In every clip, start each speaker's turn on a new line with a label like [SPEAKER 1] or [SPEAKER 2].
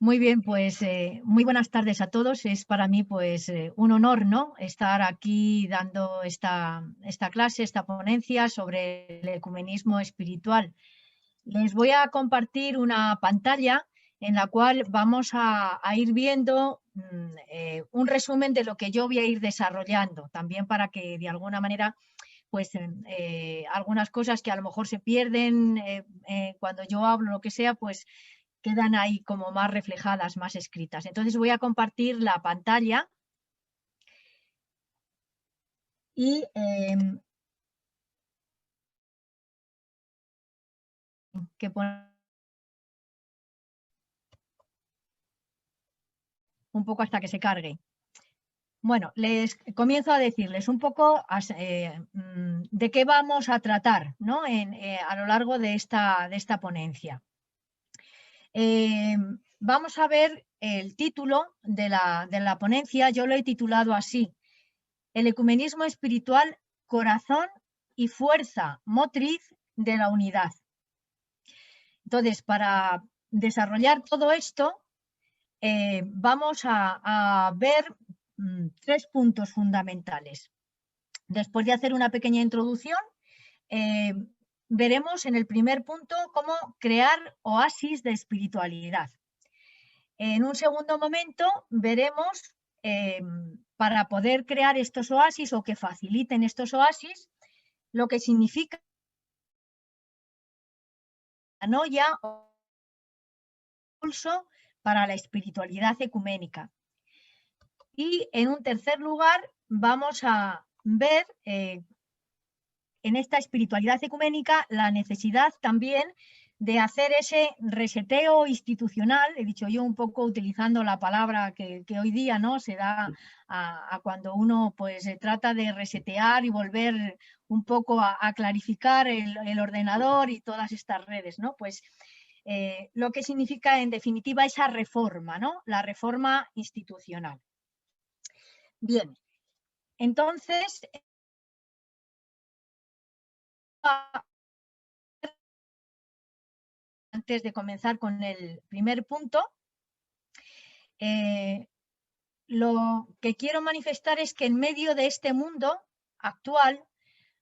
[SPEAKER 1] Muy bien, pues muy buenas tardes a todos. Es para mí pues un honor, ¿no? Estar aquí dando esta clase, esta ponencia sobre el ecumenismo espiritual. Les voy a compartir una pantalla en la cual vamos a ir viendo un resumen de lo que yo voy a ir desarrollando, también para que de alguna manera pues algunas cosas que a lo mejor se pierden cuando yo hablo, lo que sea, pues quedan ahí como más reflejadas, más escritas. Entonces voy a compartir la pantalla y que pone un poco hasta que se cargue. Bueno, les comienzo a decirles un poco de qué vamos a tratar, ¿no? A lo largo de esta ponencia. Vamos a ver el título de la ponencia, yo lo he titulado así: El ecumenismo espiritual, corazón y fuerza motriz de la unidad. Entonces, para desarrollar todo esto, vamos a ver tres puntos fundamentales. Después de hacer una pequeña introducción, veremos en el primer punto cómo crear oasis de espiritualidad. En un segundo momento veremos, para poder crear estos oasis o que faciliten estos oasis, lo que significa la noia o impulso para la espiritualidad ecuménica. Y en un tercer lugar vamos a ver en esta espiritualidad ecuménica la necesidad también de hacer ese reseteo institucional, he dicho yo un poco utilizando la palabra que hoy día no se da a cuando uno pues trata de resetear y volver un poco a clarificar el ordenador y todas estas redes, ¿no? Pues lo que significa en definitiva esa reforma, ¿no? La reforma institucional. Bien, entonces antes de comenzar con el primer punto, lo que quiero manifestar es que en medio de este mundo actual,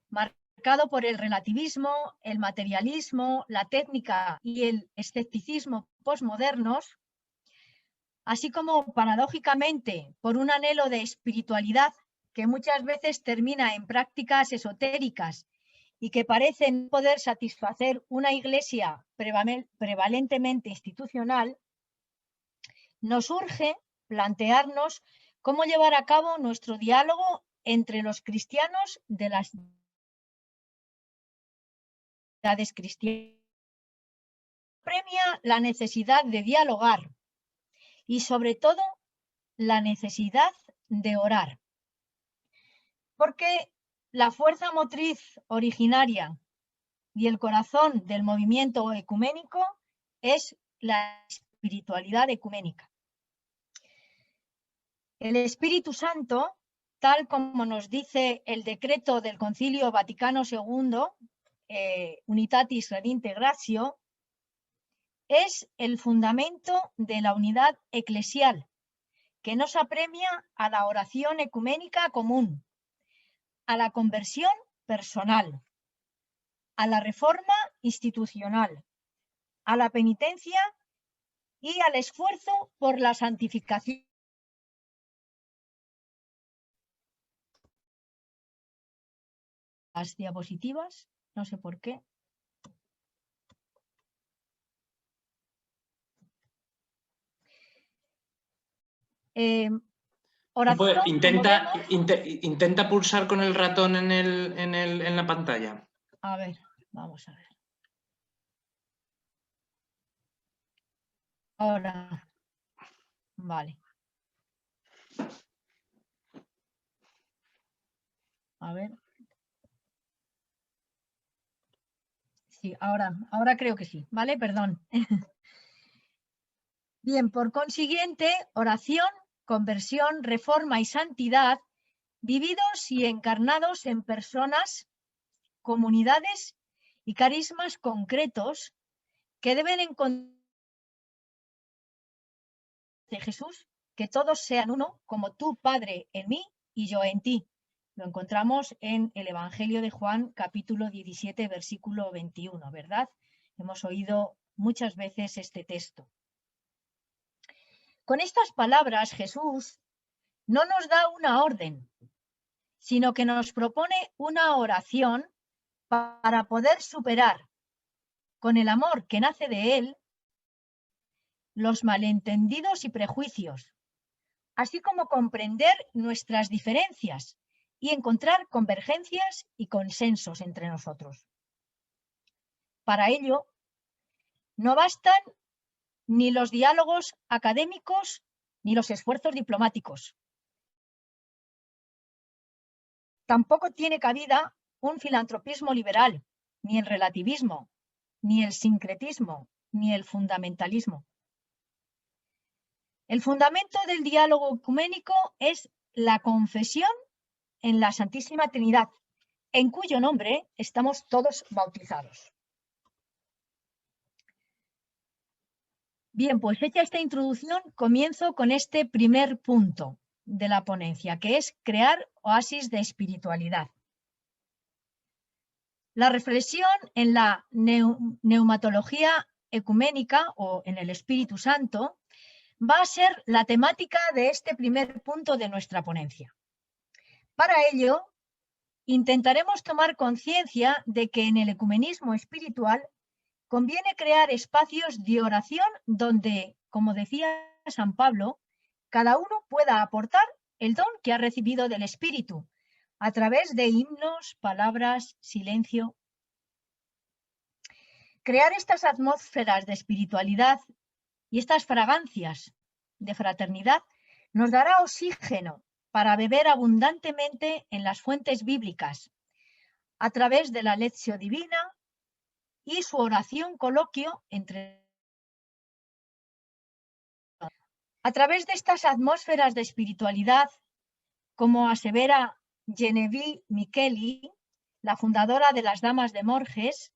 [SPEAKER 1] marcado por el relativismo, el materialismo, la técnica y el escepticismo posmodernos, así como paradójicamente por un anhelo de espiritualidad que muchas veces termina en prácticas esotéricas y que parecen poder satisfacer una iglesia prevalentemente institucional, nos urge plantearnos cómo llevar a cabo nuestro diálogo entre los cristianos de las edades cristianas. Premia la necesidad de dialogar y sobre todo la necesidad de orar. Porque la fuerza motriz originaria y el corazón del movimiento ecuménico es la espiritualidad ecuménica. El Espíritu Santo, tal como nos dice el decreto del Concilio Vaticano II, Unitatis Redintegratio, es el fundamento de la unidad eclesial, que nos apremia a la oración ecuménica común, a la conversión personal, a la reforma institucional, a la penitencia y al esfuerzo por la santificación. Las diapositivas, no sé por qué. Oración, como vemos,
[SPEAKER 2] Intenta pulsar con el ratón en la pantalla.
[SPEAKER 1] a ver, vamos a ver. Ahora, vale. A ver. Sí, ahora creo que sí, ¿vale? Perdón. Bien, por consiguiente, oración, conversión, reforma y santidad, vividos y encarnados en personas, comunidades y carismas concretos que deben encontrar de Jesús, que todos sean uno, como tú, Padre, en mí y yo en ti. Lo encontramos en el Evangelio de Juan, capítulo 17, versículo 21, ¿verdad? Hemos oído muchas veces este texto. Con estas palabras, Jesús no nos da una orden, sino que nos propone una oración para poder superar, con el amor que nace de él, los malentendidos y prejuicios, así como comprender nuestras diferencias y encontrar convergencias y consensos entre nosotros. Para ello, no bastan ni los diálogos académicos ni los esfuerzos diplomáticos. Tampoco tiene cabida un filantropismo liberal, ni el relativismo, ni el sincretismo, ni el fundamentalismo. El fundamento del diálogo ecuménico es la confesión en la Santísima Trinidad, en cuyo nombre estamos todos bautizados. Bien, pues hecha esta introducción, comienzo con este primer punto de la ponencia, que es crear oasis de espiritualidad. La reflexión en la neumatología ecuménica o en el Espíritu Santo va a ser la temática de este primer punto de nuestra ponencia. Para ello, intentaremos tomar conciencia de que en el ecumenismo espiritual conviene crear espacios de oración donde, como decía San Pablo, cada uno pueda aportar el don que ha recibido del Espíritu a través de himnos, palabras, silencio. Crear estas atmósferas de espiritualidad y estas fragancias de fraternidad nos dará oxígeno para beber abundantemente en las fuentes bíblicas a través de la lección divina y su oración coloquio entre. A través de estas atmósferas de espiritualidad, como asevera Genevieve Micheli, la fundadora de las Damas de Morges,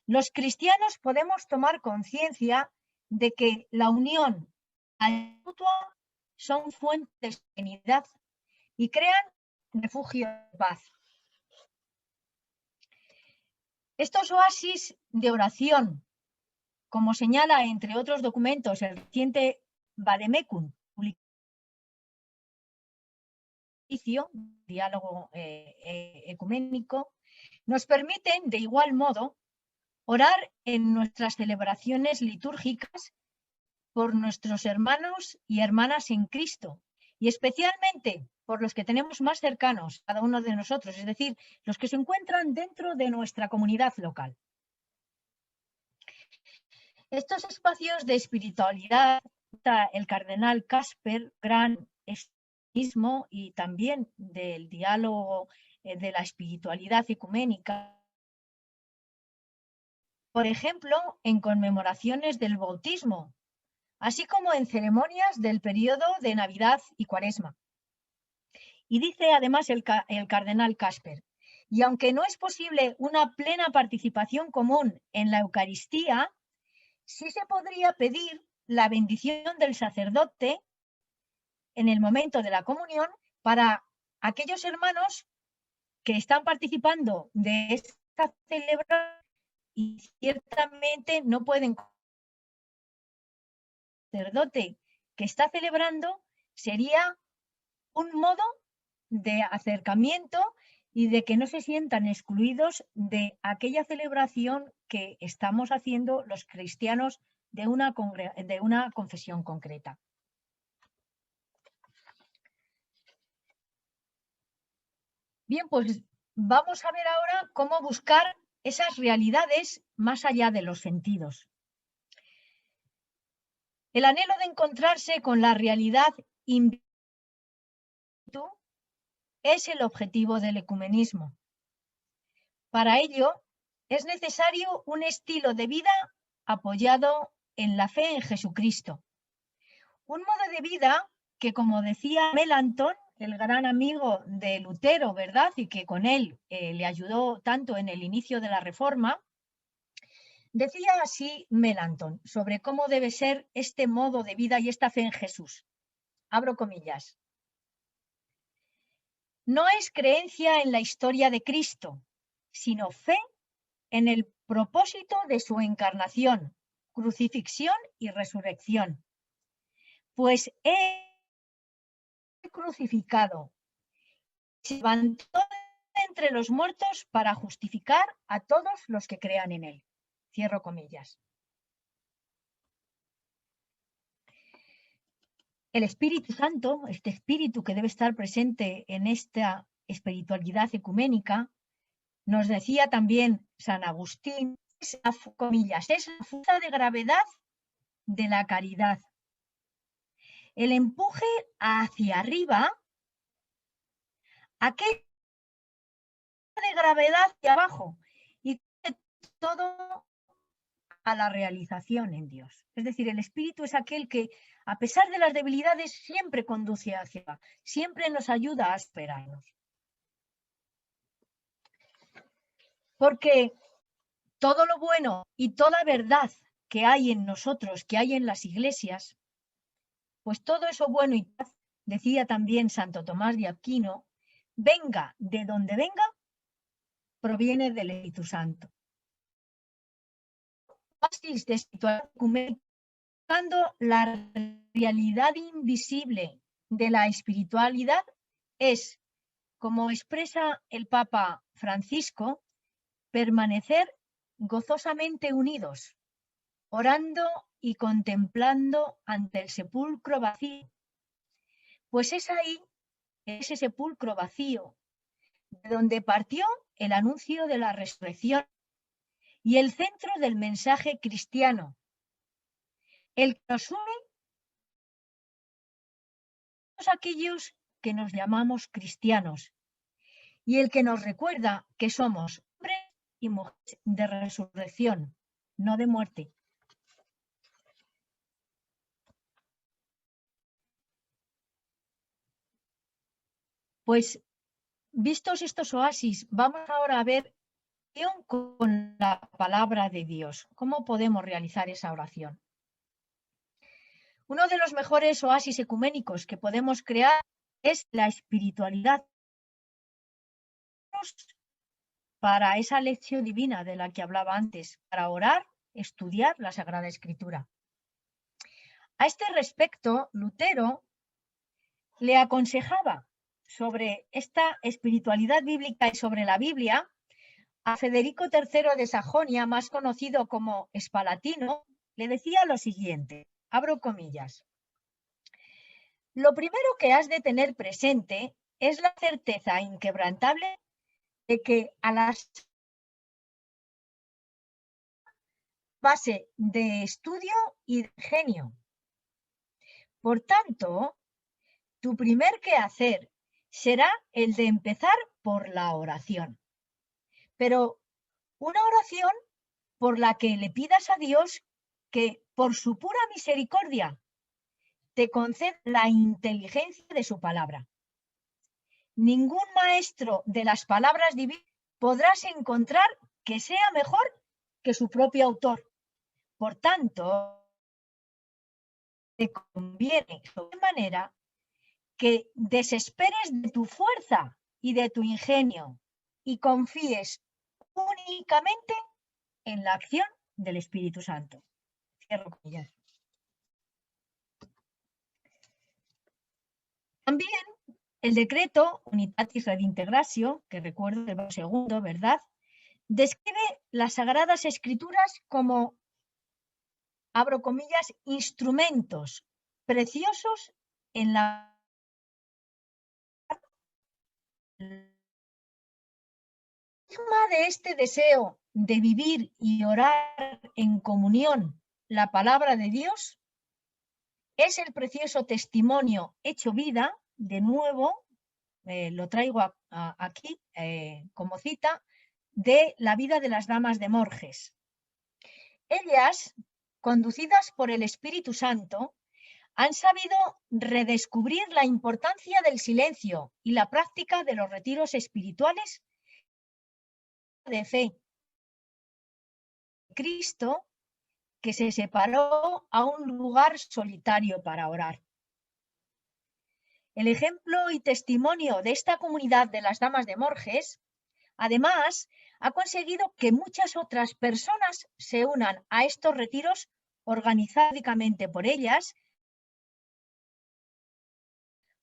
[SPEAKER 1] los cristianos podemos tomar conciencia de que la unión mutua son fuentes de serenidad y crean refugio de paz. Estos oasis de oración, como señala entre otros documentos el reciente Vademecum, diálogo ecuménico, nos permiten de igual modo orar en nuestras celebraciones litúrgicas por nuestros hermanos y hermanas en Cristo y especialmente por los que tenemos más cercanos, cada uno de nosotros, es decir, los que se encuentran dentro de nuestra comunidad local. Estos espacios de espiritualidad, el cardenal Casper, gran espiritismo y también del diálogo de la espiritualidad ecuménica, por ejemplo, en conmemoraciones del bautismo, así como en ceremonias del periodo de Navidad y Cuaresma. Y dice además el cardenal Casper, y aunque no es posible una plena participación común en la Eucaristía, sí se podría pedir la bendición del sacerdote en el momento de la comunión para aquellos hermanos que están participando de esta celebración y ciertamente no pueden. El sacerdote que está celebrando sería un modo de acercamiento y de que no se sientan excluidos de aquella celebración que estamos haciendo los cristianos de una confesión concreta. Bien, pues vamos a ver ahora cómo buscar esas realidades más allá de los sentidos. El anhelo de encontrarse con la realidad es el objetivo del ecumenismo. Para ello, es necesario un estilo de vida apoyado en la fe en Jesucristo. Un modo de vida que, como decía Melanchthon, el gran amigo de Lutero, ¿verdad? Y que con él le ayudó tanto en el inicio de la Reforma, Decía así Melanchthon sobre cómo debe ser este modo de vida y esta fe en Jesús. Abro comillas. No es creencia en la historia de Cristo, sino fe en el propósito de su encarnación, crucifixión y resurrección. Pues Él crucificado se levantó entre los muertos para justificar a todos los que crean en Él. Cierro comillas. El Espíritu Santo, este espíritu que debe estar presente en esta espiritualidad ecuménica, nos decía también San Agustín, comillas, es la fuerza de gravedad de la caridad. El empuje hacia arriba, aquel de gravedad hacia abajo y todo a la realización en Dios. Es decir, el espíritu es aquel que, a pesar de las debilidades, siempre conduce hacia, siempre nos ayuda a esperarnos. Porque todo lo bueno y toda verdad que hay en nosotros, que hay en las iglesias, pues todo eso bueno y paz, decía también Santo Tomás de Aquino, venga de donde venga, proviene del Espíritu Santo. De espiritualidad, la realidad invisible de la espiritualidad es, como expresa el Papa Francisco, permanecer gozosamente unidos, orando y contemplando ante el sepulcro vacío. Pues es ahí, ese sepulcro vacío, de donde partió el anuncio de la resurrección y el centro del mensaje cristiano, el que nos une a todos aquellos que nos llamamos cristianos y el que nos recuerda que somos hombres y mujeres de resurrección, no de muerte. Pues vistos estos oasis, vamos ahora a ver con la palabra de Dios. ¿Cómo podemos realizar esa oración? Uno de los mejores oasis ecuménicos que podemos crear es la espiritualidad para esa lección divina de la que hablaba antes, para orar, estudiar la Sagrada Escritura. A este respecto, Lutero le aconsejaba sobre esta espiritualidad bíblica y sobre la Biblia a Federico III de Sajonia, más conocido como Espalatino, le decía lo siguiente, abro comillas. Lo primero que has de tener presente es la certeza inquebrantable de que a la base de estudio y de genio. Por tanto, tu primer quehacer será el de empezar por la oración. Pero una oración por la que le pidas a Dios que, por su pura misericordia, te conceda la inteligencia de su palabra. Ningún maestro de las palabras divinas podrás encontrar que sea mejor que su propio autor. Por tanto, te conviene de manera que desesperes de tu fuerza y de tu ingenio y confíes únicamente en la acción del Espíritu Santo. Cierro comillas. También el decreto Unitatis Redintegratio, que recuerdo el segundo, ¿verdad?, describe las Sagradas Escrituras como, abro comillas, instrumentos preciosos en la de este deseo de vivir y orar en comunión la palabra de Dios es el precioso testimonio hecho vida, de nuevo, lo traigo aquí como cita, de la vida de las damas de Morges. Ellas, conducidas por el Espíritu Santo, han sabido redescubrir la importancia del silencio y la práctica de los retiros espirituales de fe. Cristo que se separó a un lugar solitario para orar. El ejemplo y testimonio de esta comunidad de las Damas de Morges, además, ha conseguido que muchas otras personas se unan a estos retiros organizadamente por ellas,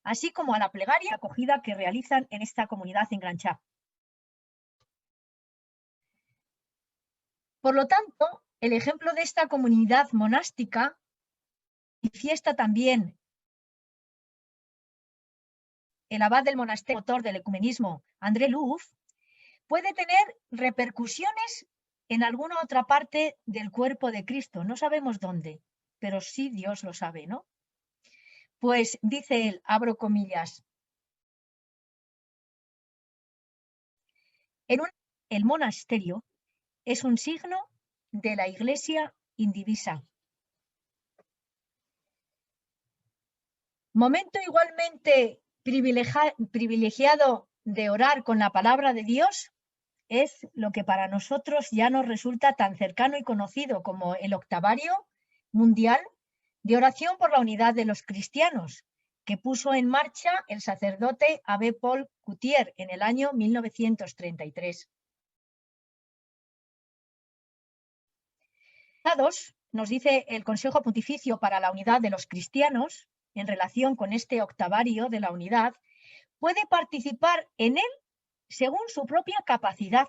[SPEAKER 1] así como a la plegaria acogida que realizan en esta comunidad en Granchá. Por lo tanto, el ejemplo de esta comunidad monástica manifiesta también el abad del monasterio, autor del ecumenismo, André Louf, puede tener repercusiones en alguna otra parte del cuerpo de Cristo. No sabemos dónde, pero sí Dios lo sabe, ¿no? Pues dice él, abro comillas, el monasterio es un signo de la Iglesia indivisa. Momento igualmente privilegiado de orar con la palabra de Dios es lo que para nosotros ya nos resulta tan cercano y conocido como el octavario mundial de oración por la unidad de los cristianos, que puso en marcha el sacerdote Abbé Paul Coutier en el año 1933. Nos dice el Consejo Pontificio para la Unidad de los Cristianos, en relación con este octavario de la unidad, puede participar en él según su propia capacidad,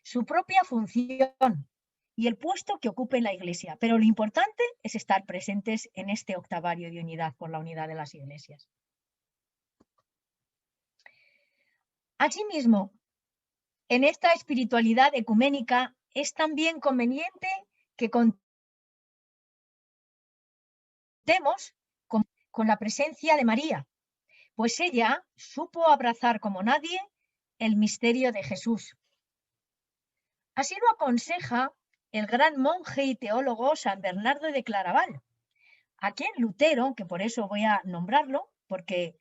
[SPEAKER 1] su propia función y el puesto que ocupe en la Iglesia. Pero lo importante es estar presentes en este octavario de unidad por la unidad de las iglesias. Asimismo, en esta espiritualidad ecuménica es también conveniente que contemos con la presencia de María, pues ella supo abrazar como nadie el misterio de Jesús. Así lo aconseja el gran monje y teólogo San Bernardo de Claraval, a quien Lutero, que por eso voy a nombrarlo, porque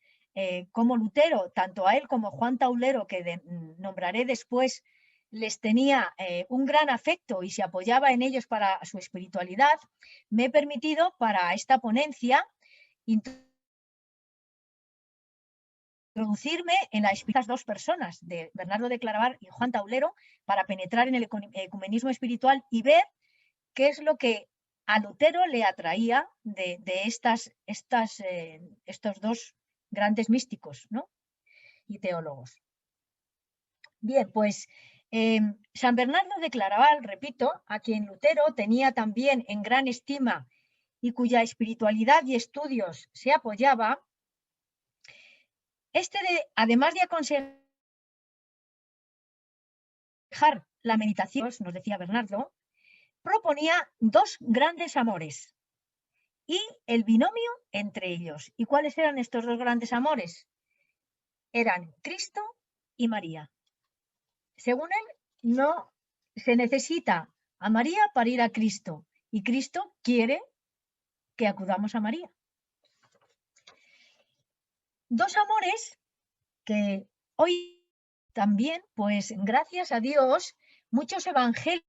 [SPEAKER 1] como Lutero, tanto a él como Juan Taulero, que nombraré después, les tenía un gran afecto y se apoyaba en ellos para su espiritualidad, me he permitido para esta ponencia introducirme en estas dos personas, de Bernardo de Claraval y Juan Taulero, para penetrar en el ecumenismo espiritual y ver qué es lo que a Lutero le atraía de estos dos grandes místicos, ¿no? Y teólogos. Bien, pues San Bernardo de Claraval, repito, a quien Lutero tenía también en gran estima y cuya espiritualidad y estudios se apoyaba, además de aconsejar la meditación, nos decía Bernardo, proponía dos grandes amores y el binomio entre ellos. ¿Y cuáles eran estos dos grandes amores? Eran Cristo y María. Según él, no se necesita a María para ir a Cristo, y Cristo quiere que acudamos a María. Dos amores que hoy también, pues gracias a Dios, muchos evangelios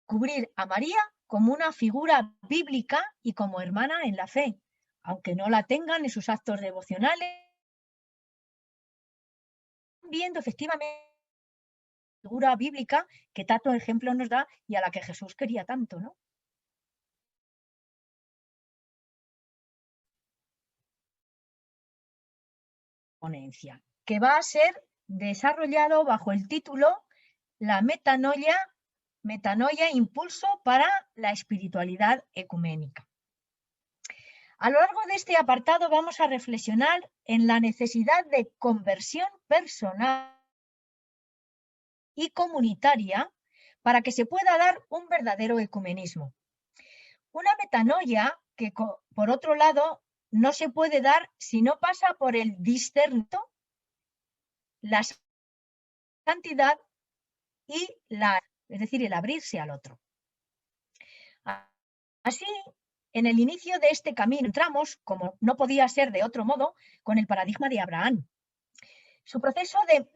[SPEAKER 1] cubrir a María como una figura bíblica y como hermana en la fe, aunque no la tengan en sus actos devocionales, viendo efectivamente la figura bíblica que tanto ejemplo nos da y a la que Jesús quería tanto, ¿no? Ponencia, que va a ser desarrollado bajo el título La metanoia, impulso para la espiritualidad ecuménica. A lo largo de este apartado vamos a reflexionar en la necesidad de conversión personal y comunitaria para que se pueda dar un verdadero ecumenismo. Una metanoia que, por otro lado, no se puede dar si no pasa por el discernimiento, la santidad y es decir, el abrirse al otro. Así, en el inicio de este camino entramos, como no podía ser de otro modo, con el paradigma de Abraham. Su proceso de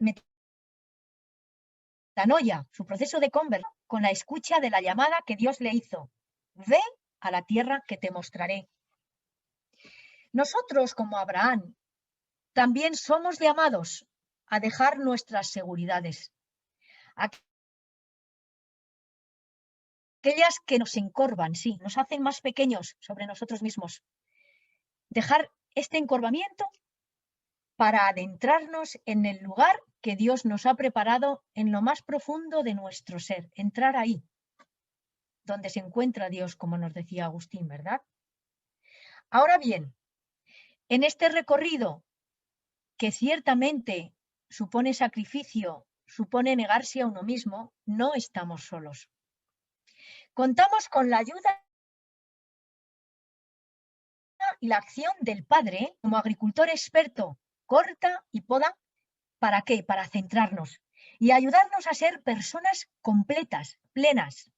[SPEAKER 1] metanoia, su proceso de conversión, con la escucha de la llamada que Dios le hizo. Ve a la tierra que te mostraré. Nosotros, como Abraham, también somos llamados a dejar nuestras seguridades, aquellas que nos encorvan, sí, nos hacen más pequeños sobre nosotros mismos. Dejar este encorvamiento para adentrarnos en el lugar que Dios nos ha preparado en lo más profundo de nuestro ser, entrar ahí, donde se encuentra Dios, como nos decía Agustín, ¿verdad? Ahora bien, en este recorrido, que ciertamente supone sacrificio, supone negarse a uno mismo, no estamos solos. Contamos con la ayuda y la acción del Padre, como agricultor experto, corta y poda. ¿Para qué? Para centrarnos y ayudarnos a ser personas completas, plenas,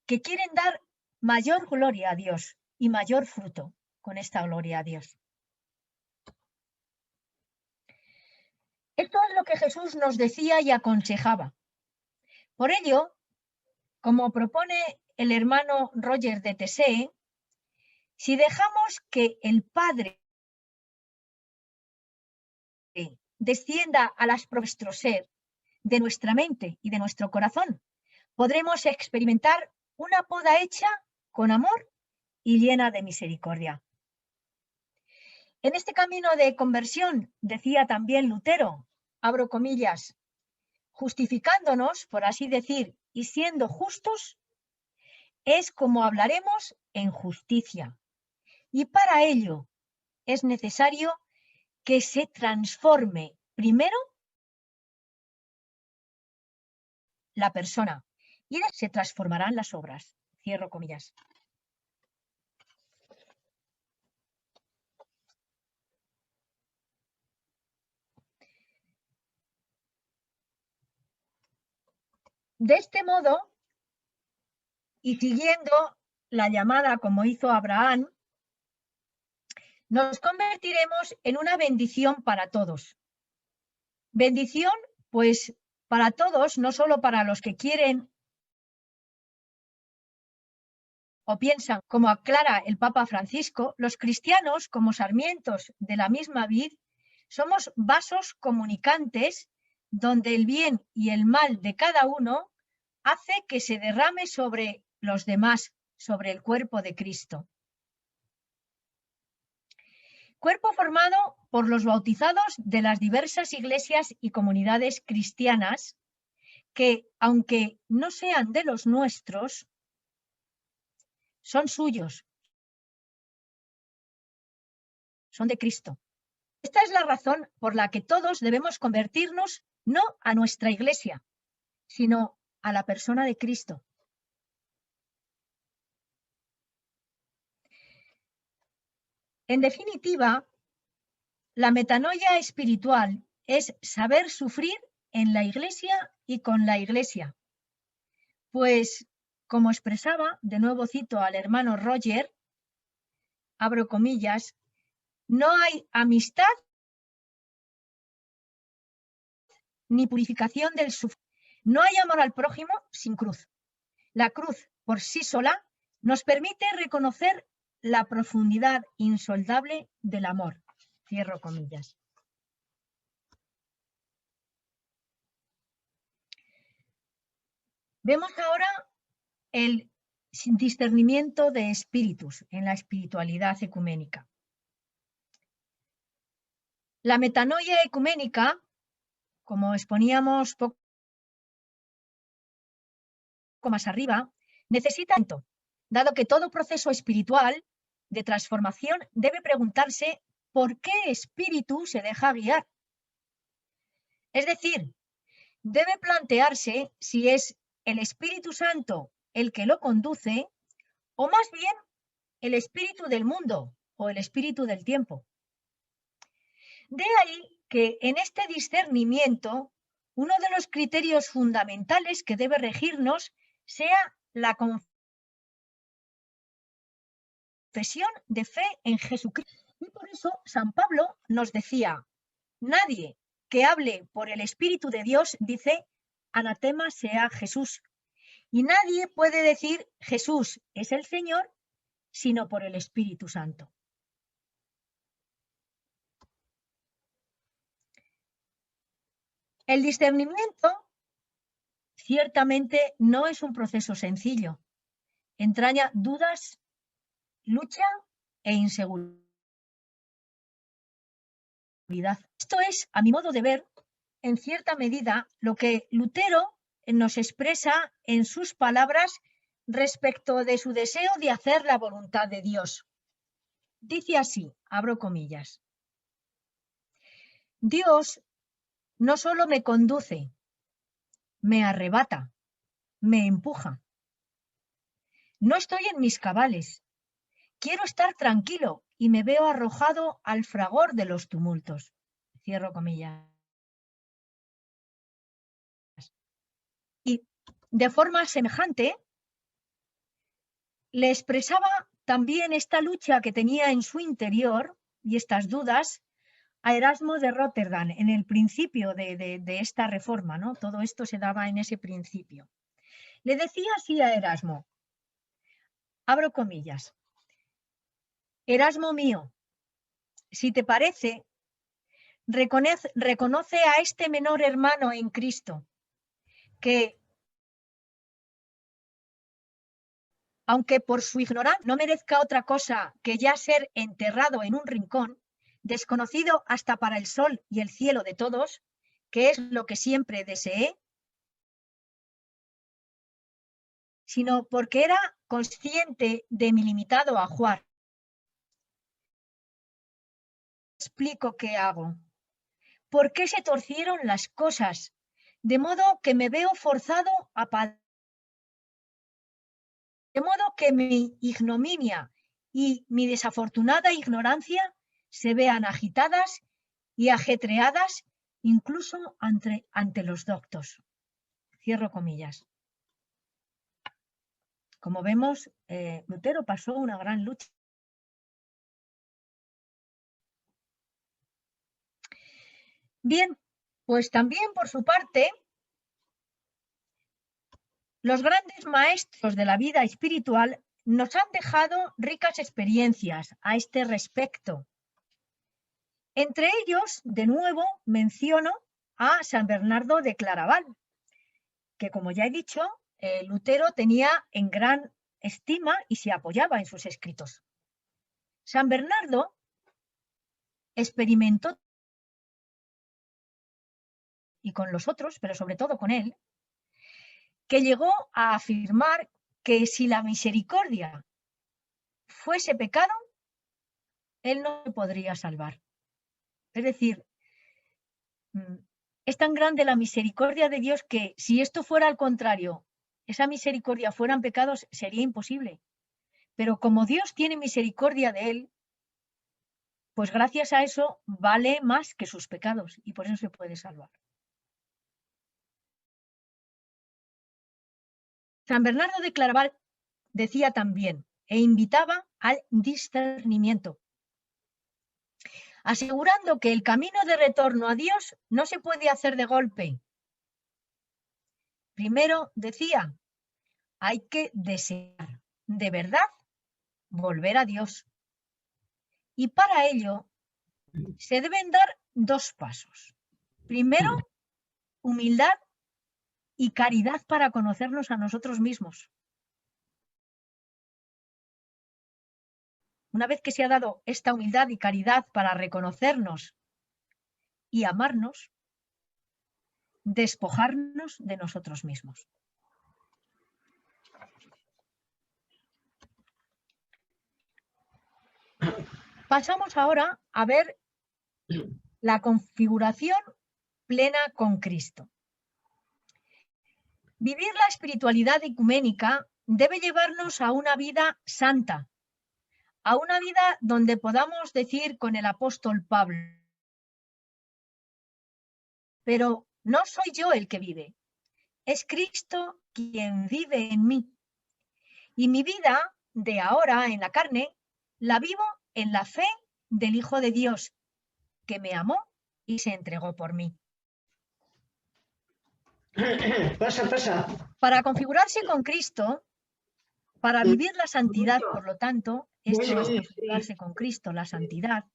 [SPEAKER 1] que quieren dar mayor gloria a Dios y mayor fruto con esta gloria a Dios. Esto es lo que Jesús nos decía y aconsejaba. Por ello, como propone el hermano Roger de Tessé, si dejamos que el Padre descienda a nuestro ser, de nuestra mente y de nuestro corazón, podremos experimentar una poda hecha con amor y llena de misericordia. En este camino de conversión, decía también Lutero, abro comillas, justificándonos, por así decir, y siendo justos, es como hablaremos en justicia. Y para ello es necesario que se transforme primero la persona y se transformarán las obras. Cierro comillas. De este modo, y siguiendo la llamada como hizo Abraham, nos convertiremos en una bendición para todos. Bendición, pues, para todos, no solo para los que quieren o piensan, como aclara el Papa Francisco, los cristianos, como sarmientos de la misma vid, somos vasos comunicantes donde el bien y el mal de cada uno hace que se derrame sobre los demás, sobre el cuerpo de Cristo. Cuerpo formado por los bautizados de las diversas iglesias y comunidades cristianas que, aunque no sean de los nuestros, son suyos, son de Cristo. Esta es la razón por la que todos debemos convertirnos no a nuestra iglesia, sino a la persona de Cristo. En definitiva, la metanoia espiritual es saber sufrir en la iglesia y con la iglesia. Pues, como expresaba, de nuevo cito al hermano Roger, abro comillas, no hay amistad ni purificación del sufrimiento. No hay amor al prójimo sin cruz. La cruz por sí sola nos permite reconocer la profundidad insondable del amor. Cierro comillas. Vemos ahora el discernimiento de espíritus en la espiritualidad ecuménica. La metanoia ecuménica, como exponíamos poco más arriba, necesita, dado que todo proceso espiritual de transformación debe preguntarse por qué espíritu se deja guiar. Es decir, debe plantearse si es el Espíritu Santo el que lo conduce o más bien el espíritu del mundo o el espíritu del tiempo. De ahí que en este discernimiento uno de los criterios fundamentales que debe regirnos sea la confesión de fe en Jesucristo. Y por eso San Pablo nos decía, nadie que hable por el Espíritu de Dios, dice, anatema sea Jesús. Y nadie puede decir Jesús es el Señor sino por el Espíritu Santo. El discernimiento ciertamente no es un proceso sencillo. Entraña dudas, lucha e inseguridad. Esto es, a mi modo de ver, en cierta medida, lo que Lutero nos expresa en sus palabras respecto de su deseo de hacer la voluntad de Dios. Dice así, abro comillas: Dios no solo me conduce, me arrebata, me empuja. No estoy en mis cabales. Quiero estar tranquilo y me veo arrojado al fragor de los tumultos. Cierro comillas. Y de forma semejante le expresaba también esta lucha que tenía en su interior y estas dudas a Erasmo de Róterdam en el principio de esta reforma, ¿no? Todo esto se daba en ese principio. Le decía así a Erasmo, abro comillas: Erasmo mío, si te parece, reconoce a este menor hermano en Cristo, que, aunque por su ignorancia no merezca otra cosa que ya ser enterrado en un rincón, desconocido hasta para el sol y el cielo de todos, que es lo que siempre deseé, sino porque era consciente de mi limitado ajuar. Explico qué hago. ¿Por qué se torcieron las cosas? De modo que me veo forzado a padecer. De modo que mi ignominia y mi desafortunada ignorancia se vean agitadas y ajetreadas incluso ante los doctos. Cierro comillas. Como vemos, Lutero pasó una gran lucha. Bien, pues también por su parte, los grandes maestros de la vida espiritual nos han dejado ricas experiencias a este respecto. Entre ellos, de nuevo, menciono a San Bernardo de Claraval, que, como ya he dicho, Lutero tenía en gran estima y se apoyaba en sus escritos. San Bernardo experimentó, y con los otros, pero sobre todo con él, que llegó a afirmar que si la misericordia fuese pecado, él no se podría salvar. Es decir, es tan grande la misericordia de Dios que si esto fuera al contrario, esa misericordia fueran pecados, sería imposible. Pero como Dios tiene misericordia de él, pues gracias a eso vale más que sus pecados y por eso se puede salvar. San Bernardo de Claraval decía también e invitaba al discernimiento, asegurando que el camino de retorno a Dios no se puede hacer de golpe. Primero decía, hay que desear de verdad volver a Dios. Y para ello se deben dar dos pasos. Primero, humildad y caridad para conocernos a nosotros mismos. Una vez que se ha dado esta humildad y caridad para reconocernos y amarnos, despojarnos de nosotros mismos. Pasamos ahora a ver la configuración plena con Cristo. Vivir la espiritualidad ecuménica debe llevarnos a una vida santa, a una vida donde podamos decir con el apóstol Pablo, pero no soy yo el que vive, es Cristo quien vive en mí. Y mi vida de ahora en la carne la vivo en la fe del Hijo de Dios, que me amó y se entregó por mí.
[SPEAKER 3] Pasa.
[SPEAKER 1] Para configurarse con Cristo, para
[SPEAKER 3] Sí.
[SPEAKER 1] vivir la santidad, por lo tanto, esto es
[SPEAKER 3] Sí,
[SPEAKER 1] configurarse con Cristo, la santidad,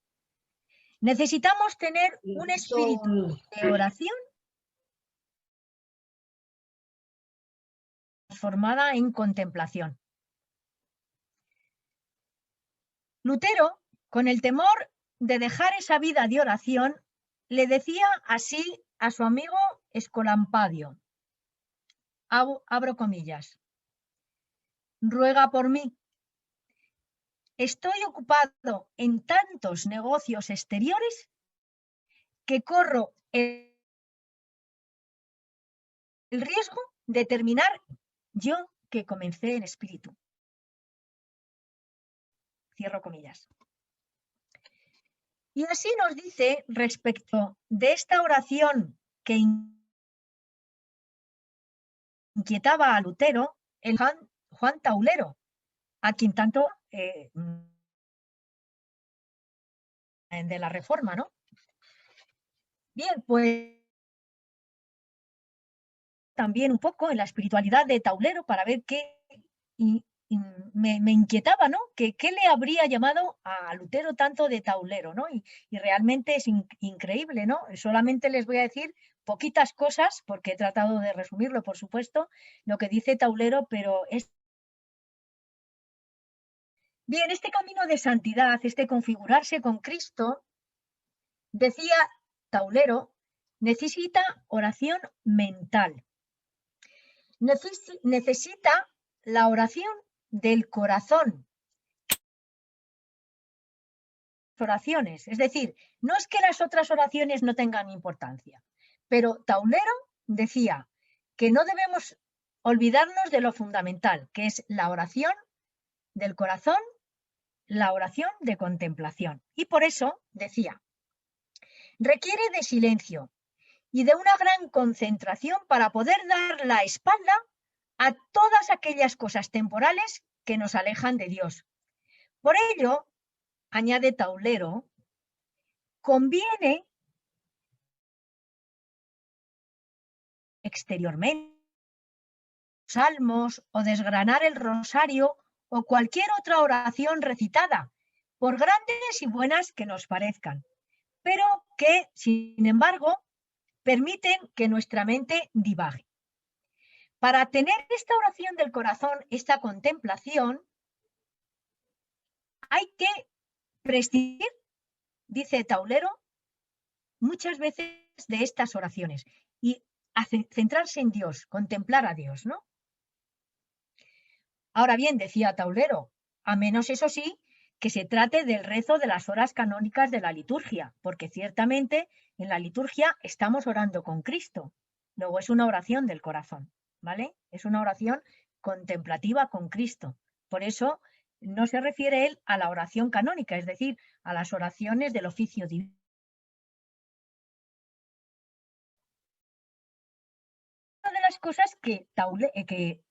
[SPEAKER 1] necesitamos tener un espíritu de oración transformada en contemplación. Lutero, con el temor de dejar esa vida de oración, le decía así a su amigo Escolampadio, abro comillas, ruega por mí. Estoy ocupado en tantos negocios exteriores que corro el riesgo de terminar yo que comencé en espíritu. Cierro comillas. Y así nos dice respecto de esta oración que inquietaba a Lutero, el Juan Taulero, a quien tanto de la Reforma, ¿no? Bien, pues también un poco en la espiritualidad de Taulero para ver qué me inquietaba, ¿no? ¿Qué le habría llamado a Lutero tanto de Taulero, ¿no? Y realmente es increíble, ¿no? Solamente les voy a decir poquitas cosas, porque he tratado de resumirlo, por supuesto, lo que dice Taulero, pero es... Bien, este camino de santidad, este configurarse con Cristo, decía Taulero, necesita oración mental. Necesita la oración del corazón. Oraciones, es decir, no es que las otras oraciones no tengan importancia, pero Taulero decía que no debemos olvidarnos de lo fundamental, que es la oración del corazón, la oración de contemplación. Y por eso decía, requiere de silencio y de una gran concentración para poder dar la espalda a todas aquellas cosas temporales que nos alejan de Dios. Por ello, añade Taulero, conviene exteriormente salmos o desgranar el rosario o cualquier otra oración recitada, por grandes y buenas que nos parezcan, pero que, sin embargo, permiten que nuestra mente divague. Para tener esta oración del corazón, esta contemplación, hay que prescindir, dice Taulero, muchas veces de estas oraciones y centrarse en Dios, contemplar a Dios, ¿no? Ahora bien, decía Taulero, a menos eso sí, que se trate del rezo de las horas canónicas de la liturgia, porque ciertamente en la liturgia estamos orando con Cristo. Luego es una oración del corazón, ¿vale? Es una oración contemplativa con Cristo. Por eso no se refiere él a la oración canónica, es decir, a las oraciones del oficio divino. Una de las cosas que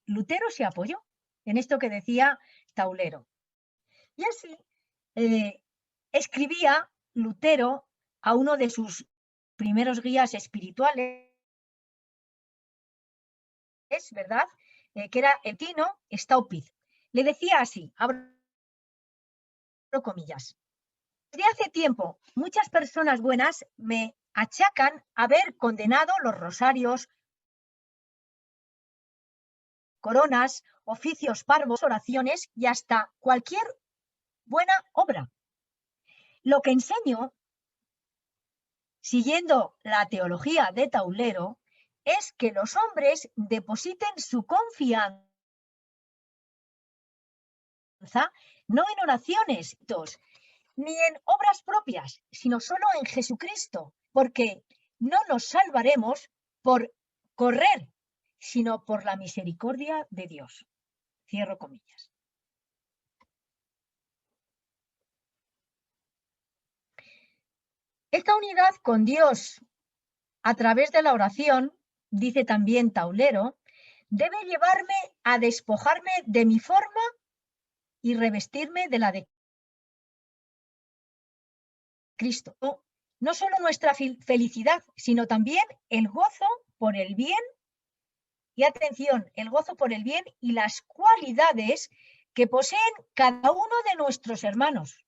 [SPEAKER 1] Lutero se apoyó en esto que decía Taulero. Y así escribía Lutero a uno de sus primeros guías espirituales, ¿verdad? Que era el Tino Staupitz. Le decía así, abro comillas, desde hace tiempo muchas personas buenas me achacan haber condenado los rosarios, coronas, oficios parvos, oraciones y hasta cualquier buena obra. Lo que enseño, siguiendo la teología de Taulero, es que los hombres depositen su confianza no en oraciones ni en obras propias, sino solo en Jesucristo, porque no nos salvaremos por correr, sino por la misericordia de Dios. Cierro comillas. Esta unidad con Dios a través de la oración, dice también Taulero, debe llevarme a despojarme de mi forma y revestirme de la de Cristo. No solo nuestra felicidad, sino también el gozo por el bien y atención, el gozo por el bien y las cualidades que poseen cada uno de nuestros hermanos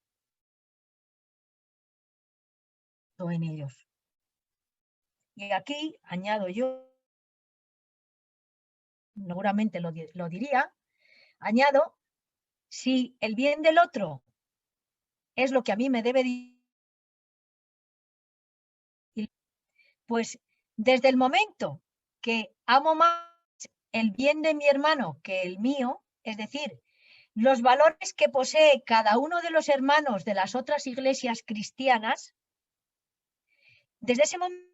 [SPEAKER 1] en ellos. Y aquí añado yo, seguramente lo diría, añado, si el bien del otro es lo que a mí me debe, pues desde el momento que amo más el bien de mi hermano que el mío, es decir, los valores que posee cada uno de los hermanos de las otras iglesias cristianas, desde ese momento,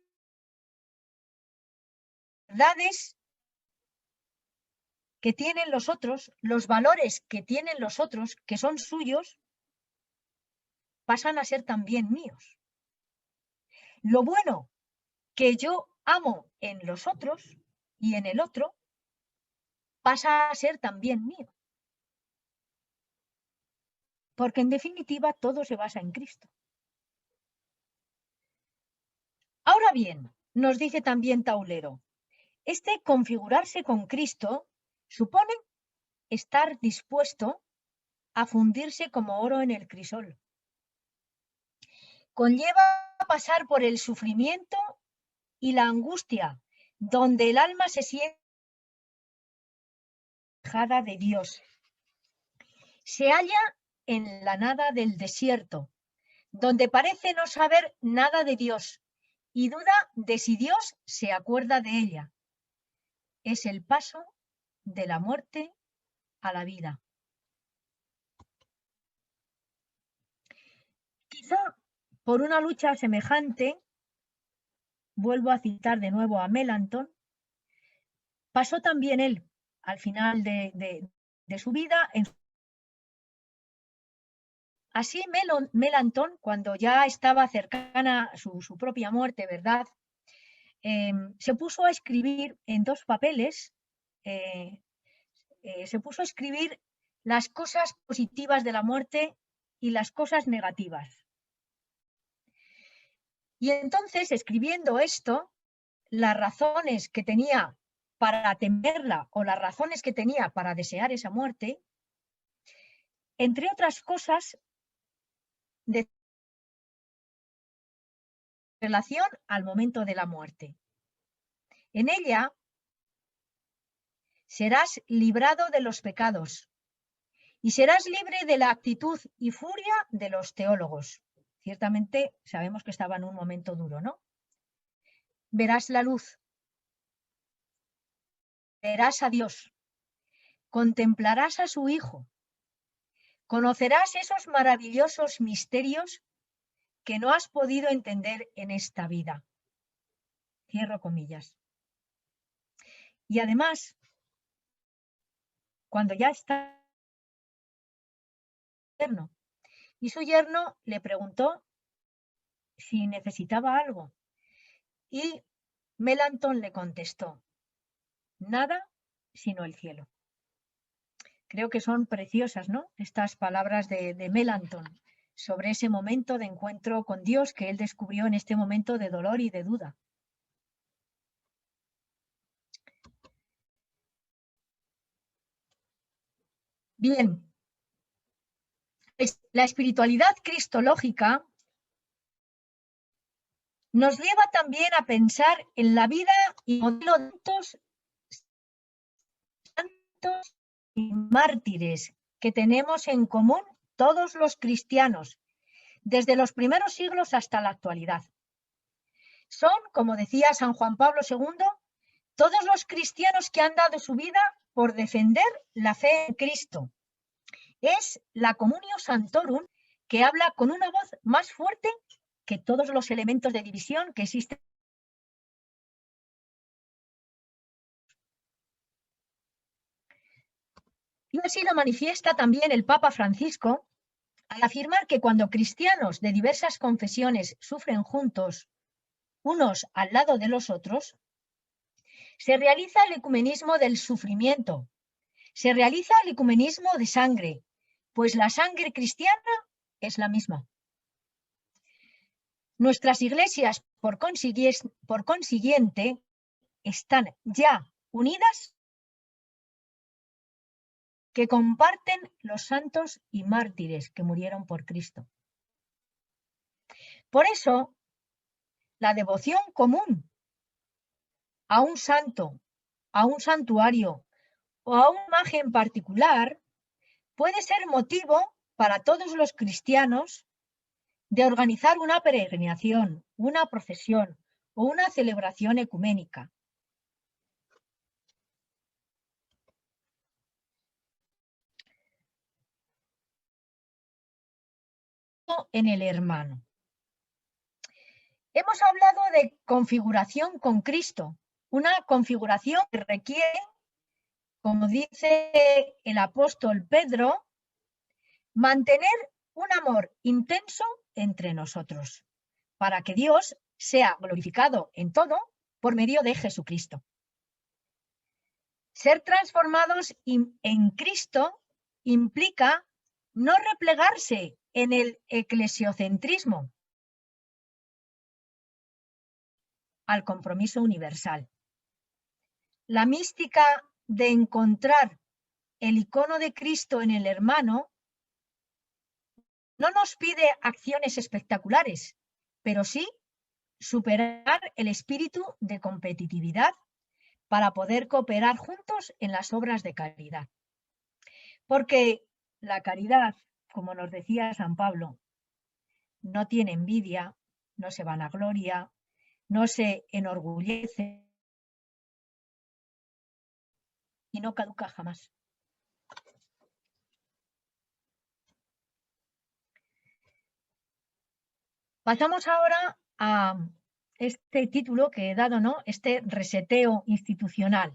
[SPEAKER 1] verdades que tienen los otros, los valores que tienen los otros, que son suyos, pasan a ser también míos. Lo bueno que yo amo en los otros y en el otro, pasa a ser también mío. Porque en definitiva todo se basa en Cristo. Ahora bien, nos dice también Taulero, este configurarse con Cristo supone estar dispuesto a fundirse como oro en el crisol. Conlleva pasar por el sufrimiento y la angustia, donde el alma se siente alejada de Dios. Se halla en la nada del desierto, donde parece no saber nada de Dios y duda de si Dios se acuerda de ella. Es el paso de la muerte a la vida. Quizá por una lucha semejante, vuelvo a citar de nuevo a Melanchthon, pasó también él al final de su vida. Así Melanchthon, cuando ya estaba cercana a su propia muerte, ¿verdad? Se puso a escribir en dos papeles, se puso a escribir las cosas positivas de la muerte y las cosas negativas. Y entonces, escribiendo esto, las razones que tenía para temerla o las razones que tenía para desear esa muerte, entre otras cosas, de relación al momento de la muerte. En ella serás librado de los pecados y serás libre de la actitud y furia de los teólogos. Ciertamente sabemos que estaba en un momento duro, ¿no? Verás la luz, verás a Dios, contemplarás a su Hijo, conocerás esos maravillosos misterios que no has podido entender en esta vida. Cierro comillas. Y además, cuando ya está yerno, y su yerno le preguntó si necesitaba algo, y Melanchthon le contestó, nada sino el cielo. Creo que son preciosas, ¿no? Estas palabras de Melanchthon sobre ese momento de encuentro con Dios que él descubrió en este momento de dolor y de duda. Bien, la espiritualidad cristológica nos lleva también a pensar en la vida y modelo de santos y mártires que tenemos en común todos los cristianos, desde los primeros siglos hasta la actualidad. Son, como decía San Juan Pablo II, todos los cristianos que han dado su vida por defender la fe en Cristo. Es la Communio Sanctorum que habla con una voz más fuerte que todos los elementos de división que existen. Y así lo manifiesta también el Papa Francisco al afirmar que cuando cristianos de diversas confesiones sufren juntos, unos al lado de los otros, se realiza el ecumenismo del sufrimiento, se realiza el ecumenismo de sangre, pues la sangre cristiana es la misma. Nuestras iglesias, por consiguiente, están ya unidas que comparten los santos y mártires que murieron por Cristo. Por eso, la devoción común a un santo, a un santuario o a una imagen particular puede ser motivo para todos los cristianos de organizar una peregrinación, una procesión o una celebración ecuménica. En el hermano. Hemos hablado de configuración con Cristo, una configuración que requiere, como dice el apóstol Pedro, mantener un amor intenso entre nosotros, para que Dios sea glorificado en todo por medio de Jesucristo. Ser transformados en Cristo implica no replegarse en el eclesiocentrismo, al compromiso universal. La mística de encontrar el icono de Cristo en el hermano no nos pide acciones espectaculares, pero sí superar el espíritu de competitividad para poder cooperar juntos en las obras de caridad. Porque la caridad, como nos decía San Pablo, no tiene envidia, no se vanagloria, no se enorgullece y no caduca jamás. Pasamos ahora a este título que he dado, ¿no? Este reseteo institucional.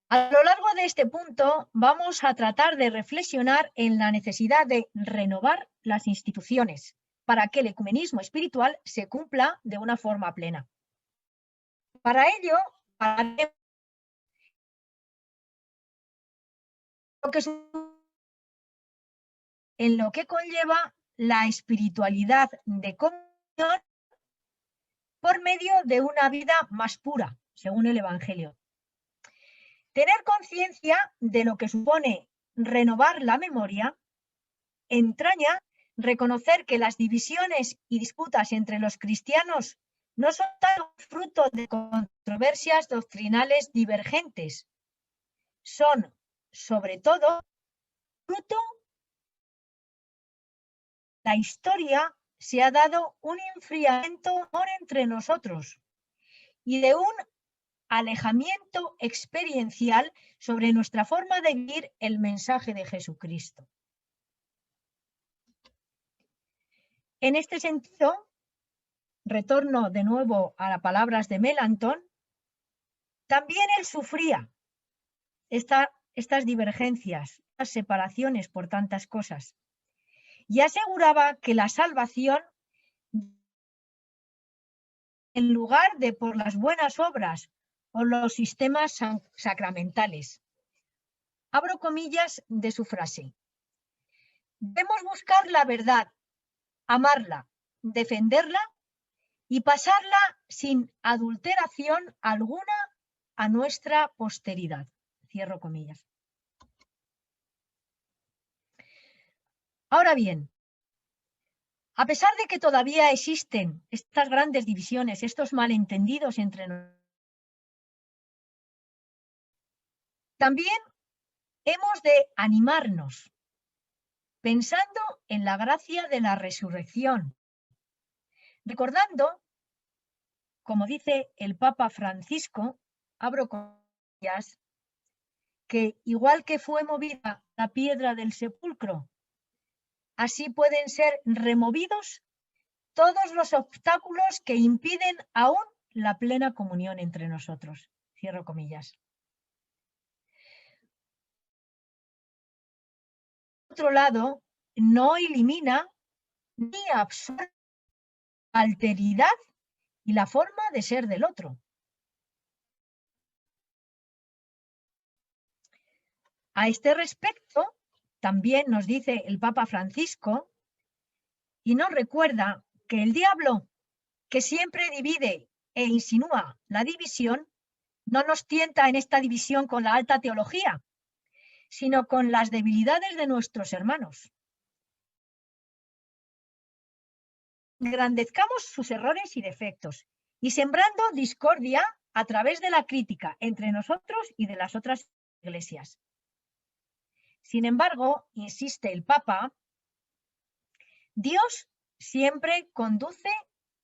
[SPEAKER 1] A lo largo de este punto vamos a tratar de reflexionar en la necesidad de renovar las instituciones para que el ecumenismo espiritual se cumpla de una forma plena. Para ello, en lo que conlleva la espiritualidad de comunión por medio de una vida más pura, según el Evangelio. Tener conciencia de lo que supone renovar la memoria entraña reconocer que las divisiones y disputas entre los cristianos no son tan fruto de controversias doctrinales divergentes, son, sobre todo, fruto de la historia se ha dado un enfriamiento entre nosotros y de un alejamiento experiencial sobre nuestra forma de vivir el mensaje de Jesucristo. En este sentido, retorno de nuevo a las palabras de Melanchthon, también él sufría estas divergencias, estas separaciones por tantas cosas, y aseguraba que la salvación, en lugar de por las buenas obras o los sistemas sacramentales. Abro comillas de su frase. Debemos buscar la verdad, amarla, defenderla y pasarla sin adulteración alguna a nuestra posteridad. Cierro comillas. Ahora bien, a pesar de que todavía existen estas grandes divisiones, estos malentendidos entre nosotros, también hemos de animarnos pensando en la gracia de la resurrección, recordando, como dice el Papa Francisco, abro comillas, que igual que fue movida la piedra del sepulcro, así pueden ser removidos todos los obstáculos que impiden aún la plena comunión entre nosotros. Cierro comillas. Por otro lado, no elimina ni absorbe la alteridad y la forma de ser del otro. A este respecto, también nos dice el Papa Francisco y nos recuerda que el diablo, que siempre divide e insinúa la división, no nos tienta en esta división con la alta teología, sino con las debilidades de nuestros hermanos. Engrandezcamos sus errores y defectos, y sembrando discordia a través de la crítica entre nosotros y de las otras iglesias. Sin embargo, insiste el Papa, Dios siempre conduce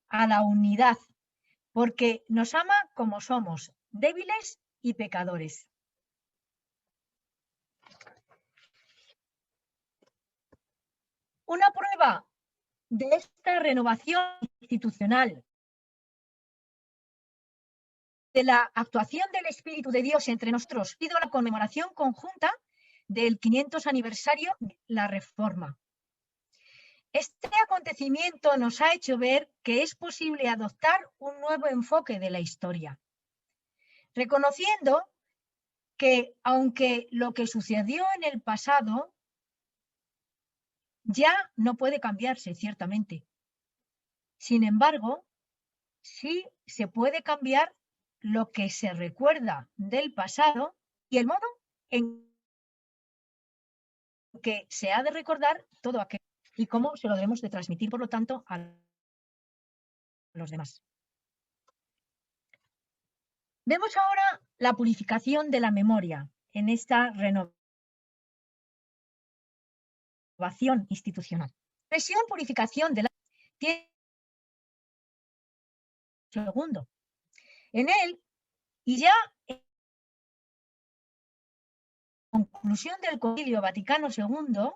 [SPEAKER 1] a la unidad, porque nos ama como somos, débiles y pecadores. Una prueba de esta renovación institucional, de la actuación del Espíritu de Dios entre nosotros, ha sido la conmemoración conjunta del 500 aniversario de la Reforma. Este acontecimiento nos ha hecho ver que es posible adoptar un nuevo enfoque de la historia, reconociendo que aunque lo que sucedió en el pasado ya no puede cambiarse, ciertamente. Sin embargo, sí se puede cambiar lo que se recuerda del pasado y el modo en que se ha de recordar todo aquello y cómo se lo debemos de transmitir, por lo tanto, a los demás. Vemos ahora la purificación de la memoria en esta renovación institucional. La expresión purificación de la tiene segundo. En él, y ya en conclusión del Concilio Vaticano II,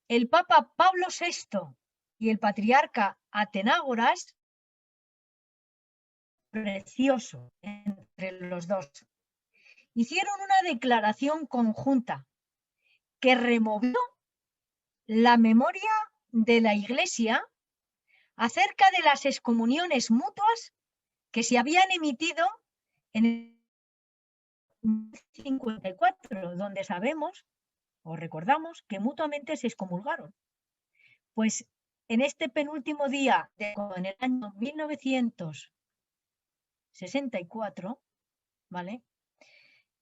[SPEAKER 1] el Papa Pablo VI y el patriarca Atenágoras, precioso entre los dos, hicieron una declaración conjunta que removió la memoria de la Iglesia acerca de las excomuniones mutuas que se habían emitido en el 54, donde sabemos o recordamos que mutuamente se excomulgaron. Pues en este penúltimo día, en el año 1964, ¿vale?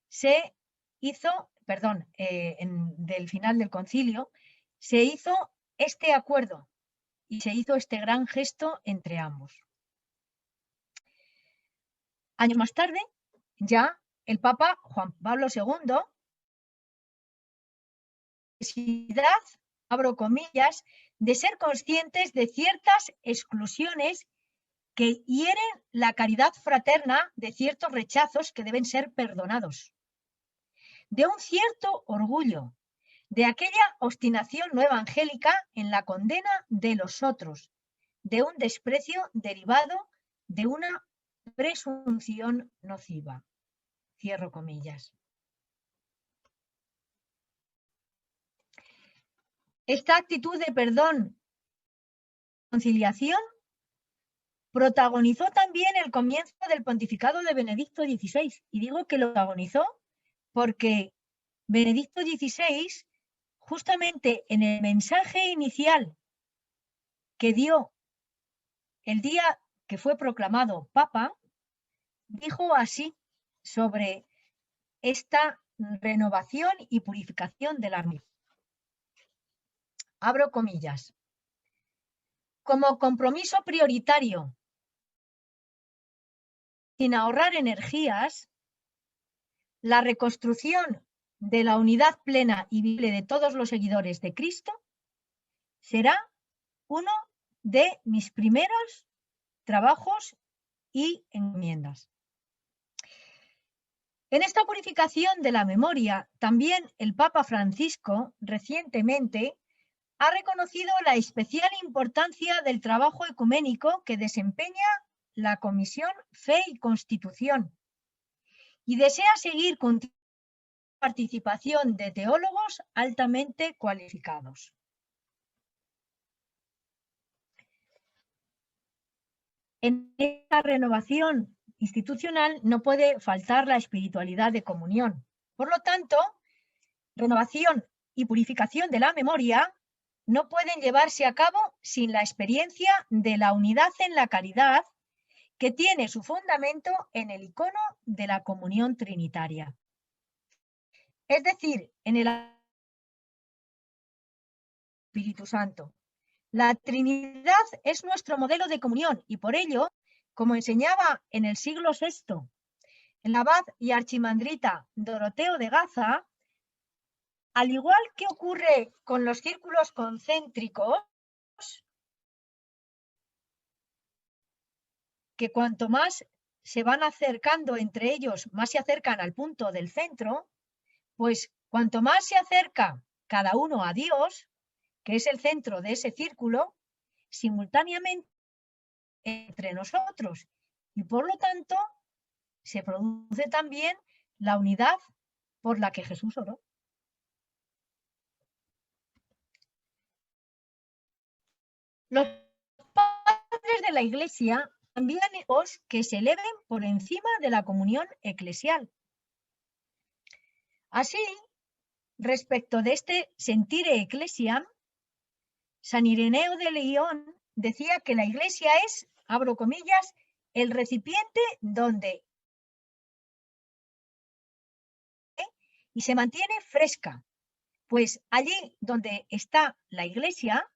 [SPEAKER 1] Se hizo, del final del concilio, se hizo este acuerdo y se hizo este gran gesto entre ambos. Años más tarde, ya el Papa Juan Pablo II, necesidad, abro comillas, de ser conscientes de ciertas exclusiones que hieren la caridad fraterna, de ciertos rechazos que deben ser perdonados, de un cierto orgullo, de aquella obstinación no evangélica en la condena de los otros, de un desprecio derivado de una presunción nociva. Cierro comillas. Esta actitud de perdón, conciliación, protagonizó también el comienzo del pontificado de Benedicto XVI. Y digo que lo protagonizó porque Benedicto XVI, justamente en el mensaje inicial que dio el día que fue proclamado Papa, dijo así sobre esta renovación y purificación del alma. Abro comillas. Como compromiso prioritario, sin ahorrar energías, la reconstrucción de la unidad plena y vible de todos los seguidores de Cristo será uno de mis primeros trabajos y encomiendas. En esta purificación de la memoria, también el Papa Francisco recientemente ha reconocido la especial importancia del trabajo ecuménico que desempeña la Comisión Fe y Constitución y desea seguir con la participación de teólogos altamente cualificados. En esta renovación institucional no puede faltar la espiritualidad de comunión. Por lo tanto, renovación y purificación de la memoria no pueden llevarse a cabo sin la experiencia de la unidad en la caridad que tiene su fundamento en el icono de la comunión trinitaria. Es decir, en el Espíritu Santo. La Trinidad es nuestro modelo de comunión y por ello, como enseñaba en el siglo VI el abad y archimandrita Doroteo de Gaza, al igual que ocurre con los círculos concéntricos, que cuanto más se van acercando entre ellos, más se acercan al punto del centro, pues cuanto más se acerca cada uno a Dios, que es el centro de ese círculo, simultáneamente entre nosotros. Y por lo tanto, se produce también la unidad por la que Jesús oró. Los padres de la Iglesia también que se eleven por encima de la comunión eclesial. Así, respecto de este sentire ecclesiam, San Ireneo de León decía que la Iglesia es, abro comillas, el recipiente donde y se mantiene fresca, pues allí donde está la Iglesia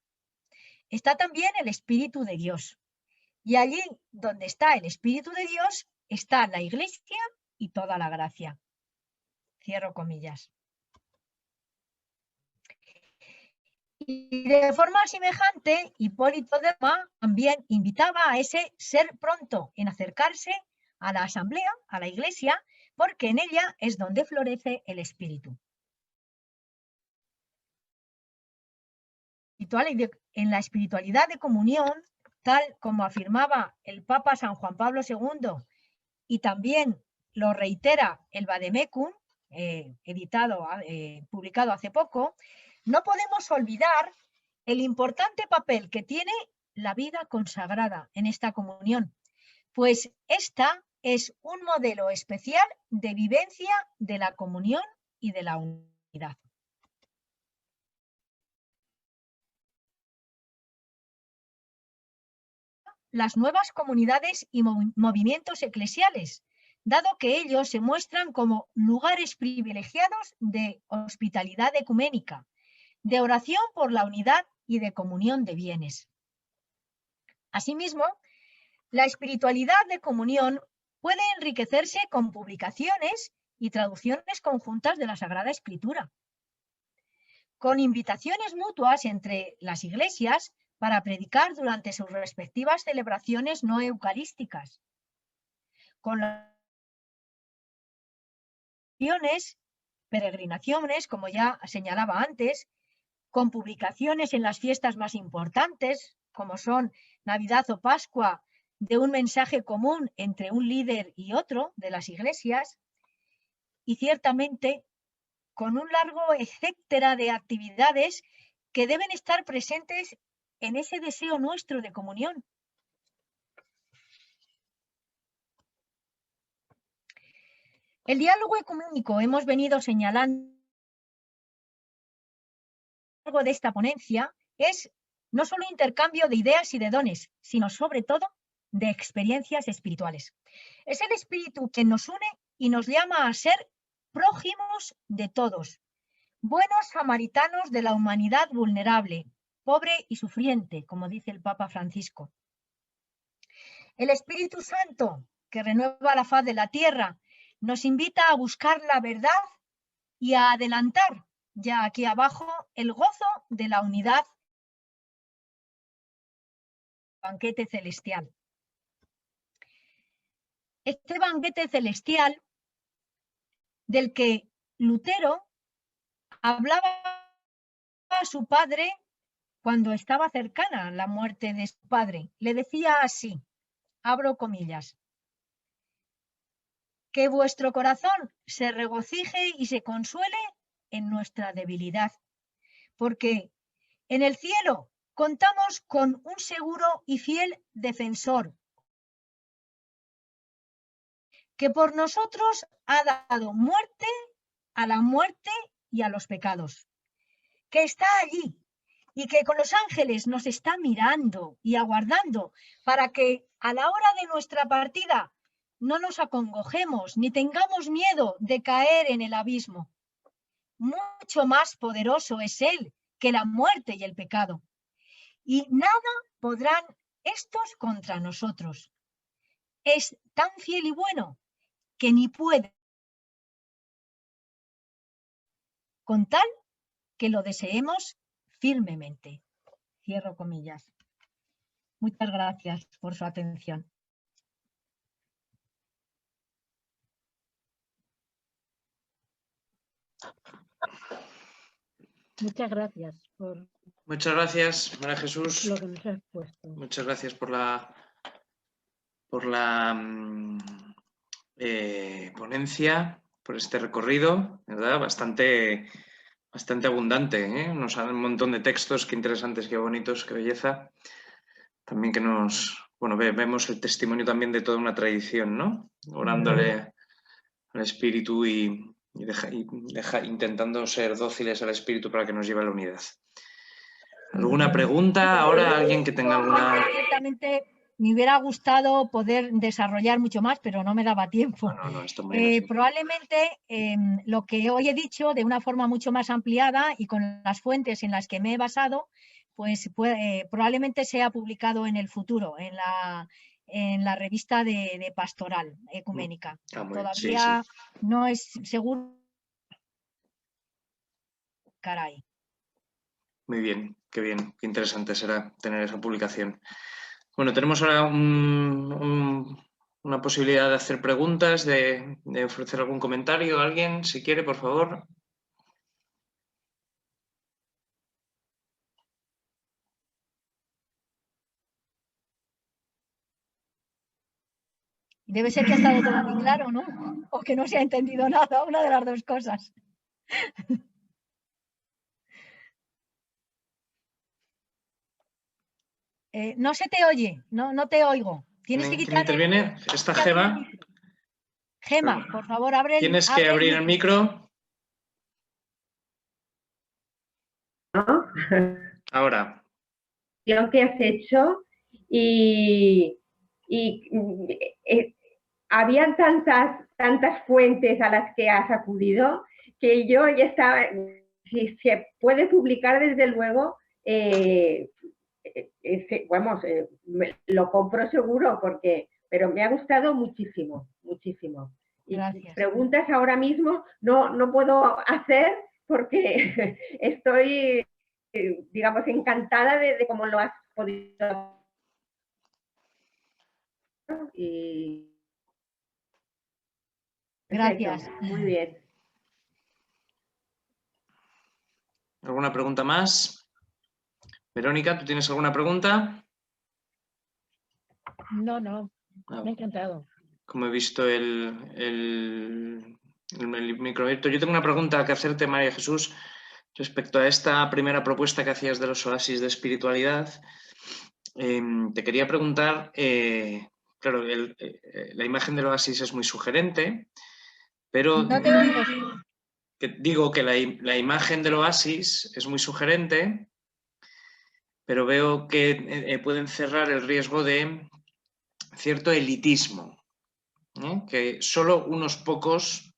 [SPEAKER 1] está también el Espíritu de Dios. Y allí donde está el Espíritu de Dios está la Iglesia y toda la gracia. Cierro comillas. Y de forma semejante, Hipólito de Roma también invitaba a ese ser pronto en acercarse a la asamblea, a la Iglesia, porque en ella es donde florece el Espíritu. En la espiritualidad de comunión, tal como afirmaba el Papa San Juan Pablo II, y también lo reitera el Vademecum, publicado hace poco, no podemos olvidar el importante papel que tiene la vida consagrada en esta comunión, pues esta es un modelo especial de vivencia de la comunión y de la unidad. Las nuevas comunidades y movimientos eclesiales, dado que ellos se muestran como lugares privilegiados de hospitalidad ecuménica, de oración por la unidad y de comunión de bienes. Asimismo, la espiritualidad de comunión puede enriquecerse con publicaciones y traducciones conjuntas de la Sagrada Escritura, con invitaciones mutuas entre las iglesias para predicar durante sus respectivas celebraciones no eucarísticas, con las peregrinaciones, como ya señalaba antes, con publicaciones en las fiestas más importantes, como son Navidad o Pascua, de un mensaje común entre un líder y otro de las iglesias, y ciertamente con un largo etcétera de actividades que deben estar presentes en ese deseo nuestro de comunión. El diálogo ecuménico, hemos venido señalando a lo largo de esta ponencia, es no solo intercambio de ideas y de dones, sino sobre todo de experiencias espirituales. Es el Espíritu quien nos une y nos llama a ser prójimos de todos, buenos samaritanos de la humanidad vulnerable, pobre y sufriente, como dice el Papa Francisco. El Espíritu Santo, que renueva la faz de la tierra, nos invita a buscar la verdad y a adelantar, ya aquí abajo, el gozo de la unidad, banquete celestial. Este banquete celestial del que Lutero hablaba a su padre cuando estaba cercana a la muerte de su padre. Le decía así, abro comillas, que vuestro corazón se regocije y se consuele en nuestra debilidad, porque en el cielo contamos con un seguro y fiel defensor, que por nosotros ha dado muerte a la muerte y a los pecados, que está allí y que con los ángeles nos está mirando y aguardando para que a la hora de nuestra partida no nos acongojemos ni tengamos miedo de caer en el abismo. Mucho más poderoso es Él que la muerte y el pecado. Y nada podrán estos contra nosotros. Es tan fiel y bueno que ni puede, con tal que lo deseemos firmemente. Cierro comillas. Muchas gracias por su atención. Muchas gracias por
[SPEAKER 2] Muchas gracias, María Jesús.
[SPEAKER 1] lo que nos has puesto.
[SPEAKER 2] Muchas gracias por la ponencia, por este recorrido, ¿verdad? Bastante abundante, ¿eh? Nos dan un montón de textos, qué interesantes, qué bonitos, qué belleza. También que vemos el testimonio también de toda una tradición, ¿no? Orándole al Espíritu y intentando ser dóciles al Espíritu para que nos lleve a la unidad. ¿Alguna pregunta? Ahora alguien que tenga alguna...
[SPEAKER 1] Ciertamente me hubiera gustado poder desarrollar mucho más, pero no me daba tiempo.
[SPEAKER 2] No, esto muy bien.
[SPEAKER 1] Probablemente lo que hoy he dicho de una forma mucho más ampliada y con las fuentes en las que me he basado, pues probablemente sea publicado en el futuro, en la revista de Pastoral Ecuménica. Todavía sí. No es seguro. Caray.
[SPEAKER 2] Muy bien, qué interesante será tener esa publicación. Bueno, tenemos ahora una posibilidad de hacer preguntas, de ofrecer algún comentario. ¿Alguien, si quiere, por favor?
[SPEAKER 1] Debe ser que ha estado todo muy claro, ¿no? O que no se ha entendido nada, una de las dos cosas. No se te oye, no te oigo. Tienes que quitar.
[SPEAKER 2] ¿Quién interviene? ¿Está Gema?
[SPEAKER 1] Gema, por favor, abre el
[SPEAKER 2] Tienes que abrir el micro.
[SPEAKER 3] ¿No?
[SPEAKER 2] Ahora.
[SPEAKER 3] Lo que has hecho y habían tantas fuentes a las que has acudido que yo ya estaba, si se puede publicar desde luego, lo compro seguro pero me ha gustado muchísimo.
[SPEAKER 1] Gracias.
[SPEAKER 3] Y preguntas ahora mismo no puedo hacer porque estoy, digamos, encantada de cómo lo has podido. Y
[SPEAKER 1] gracias.
[SPEAKER 3] Perfecto. Muy bien.
[SPEAKER 2] ¿Alguna pregunta más? Verónica, ¿tú tienes alguna pregunta?
[SPEAKER 1] No, me ha encantado.
[SPEAKER 2] Como he visto el micro abierto, yo tengo una pregunta que hacerte, María Jesús, respecto a esta primera propuesta que hacías de los oasis de espiritualidad. Te quería preguntar, claro, la imagen del oasis es muy sugerente, pero...
[SPEAKER 1] No te oigo.
[SPEAKER 2] Digo que la imagen del oasis es muy sugerente, pero veo que puede encerrar el riesgo de cierto elitismo, ¿eh? Que solo unos pocos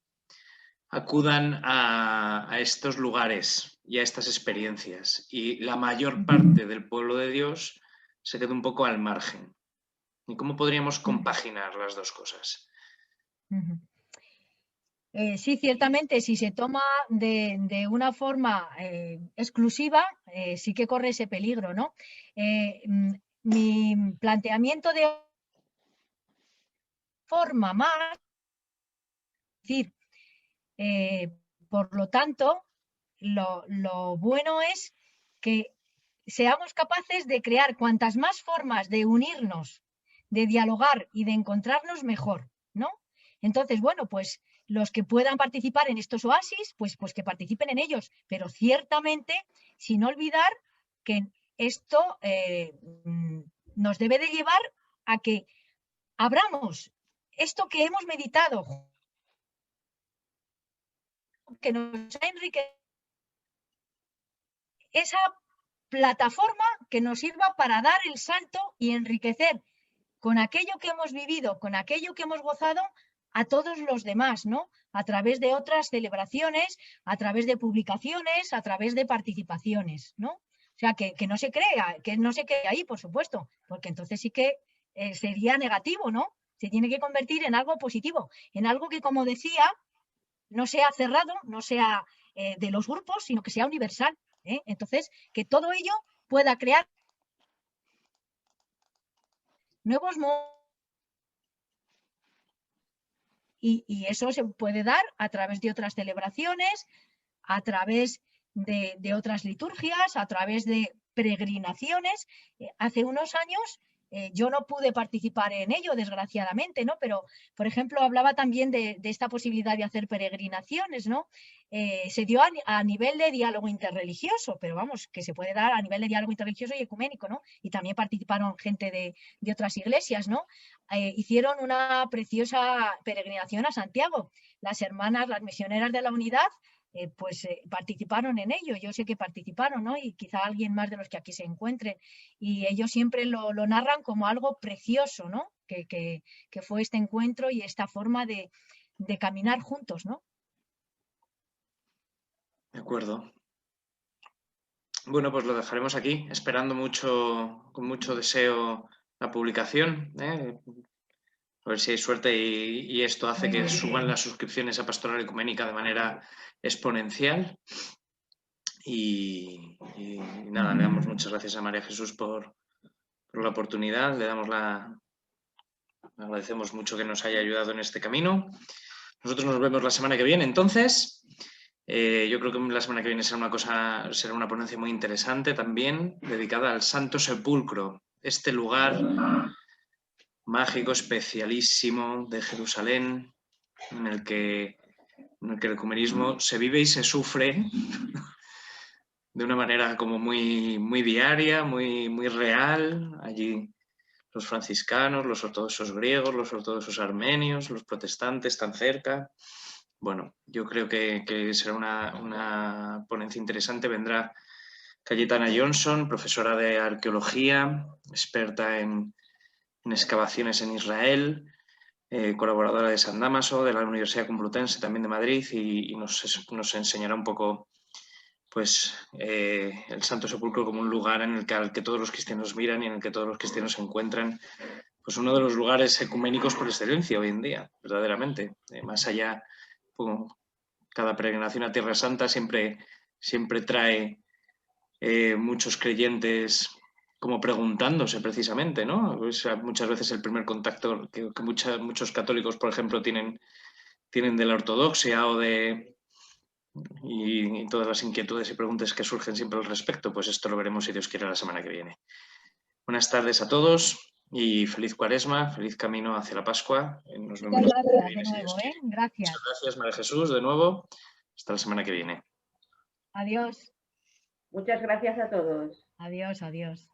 [SPEAKER 2] acudan a estos lugares y a estas experiencias y la mayor parte del pueblo de Dios se queda un poco al margen. ¿Y cómo podríamos compaginar las dos cosas?
[SPEAKER 1] Sí, ciertamente, si se toma de una forma exclusiva, sí que corre ese peligro, ¿no? Mi planteamiento de forma más, es decir, por lo tanto, lo bueno es que seamos capaces de crear cuantas más formas de unirnos, de dialogar y de encontrarnos mejor, ¿no? Entonces, bueno, pues los que puedan participar en estos oasis, pues que participen en ellos, pero ciertamente sin olvidar que esto nos debe de llevar a que abramos esto que hemos meditado, que nos ha enriquecido, esa plataforma que nos sirva para dar el salto y enriquecer con aquello que hemos vivido, con aquello que hemos gozado, a todos los demás, ¿no? A través de otras celebraciones, a través de publicaciones, a través de participaciones, ¿no? O sea, que no se crea, que no se quede ahí, por supuesto, porque entonces sí que sería negativo, ¿no? Se tiene que convertir en algo positivo, en algo que, como decía, no sea cerrado, no sea de los grupos, sino que sea universal, ¿eh? Entonces, que todo ello pueda crear nuevos modos. Y eso se puede dar a través de otras celebraciones, a través de otras liturgias, a través de peregrinaciones. Hace unos años yo no pude participar en ello, desgraciadamente, ¿no? Pero, por ejemplo, hablaba también de esta posibilidad de hacer peregrinaciones, ¿no? Se dio a nivel de diálogo interreligioso, pero vamos, que se puede dar a nivel de diálogo interreligioso y ecuménico, ¿no? Y también participaron gente de otras iglesias, ¿no? Hicieron una preciosa peregrinación a Santiago. Las hermanas, las misioneras de la unidad, participaron en ello, yo sé que participaron, ¿no? Y quizá alguien más de los que aquí se encuentren, y ellos siempre lo narran como algo precioso, ¿no? Que fue este encuentro y esta forma de caminar juntos, ¿no?
[SPEAKER 2] De acuerdo. Bueno, pues lo dejaremos aquí, esperando mucho, con mucho deseo la publicación, ¿eh? A ver si hay suerte y esto hace que suban las suscripciones a Pastoral Ecuménica de manera exponencial. Y nada, le damos muchas gracias a María Jesús por la oportunidad, le agradecemos mucho que nos haya ayudado en este camino. Nosotros nos vemos la semana que viene, entonces. Yo creo que la semana que viene será una ponencia muy interesante también, dedicada al Santo Sepulcro, este lugar mágico, especialísimo de Jerusalén, en el que el ecumenismo se vive y se sufre de una manera como muy, muy diaria, muy, muy real. Allí los franciscanos, los ortodoxos griegos, los ortodoxos armenios, los protestantes tan cerca. Bueno, yo creo que será una ponencia interesante. Vendrá Cayetana Johnson, profesora de arqueología, experta en excavaciones en Israel, colaboradora de San Dámaso, de la Universidad Complutense, también de Madrid, y nos enseñará un poco pues, el Santo Sepulcro como un lugar en el que, al que todos los cristianos miran y en el que todos los cristianos se encuentran, pues uno de los lugares ecuménicos por excelencia hoy en día, verdaderamente. Más allá, cada peregrinación a Tierra Santa siempre trae muchos creyentes como preguntándose precisamente, ¿no? Pues muchas veces el primer contacto que muchos católicos, por ejemplo, tienen de la ortodoxia y todas las inquietudes y preguntas que surgen siempre al respecto, pues esto lo veremos si Dios quiere la semana que viene. Buenas tardes a todos y feliz Cuaresma, feliz camino hacia la Pascua. Nos vemos
[SPEAKER 1] Muchas gracias de nuevo, ¿eh? Gracias.
[SPEAKER 2] Muchas gracias, María Jesús, de nuevo. Hasta la semana que viene.
[SPEAKER 1] Adiós.
[SPEAKER 3] Muchas gracias a todos.
[SPEAKER 1] Adiós, adiós.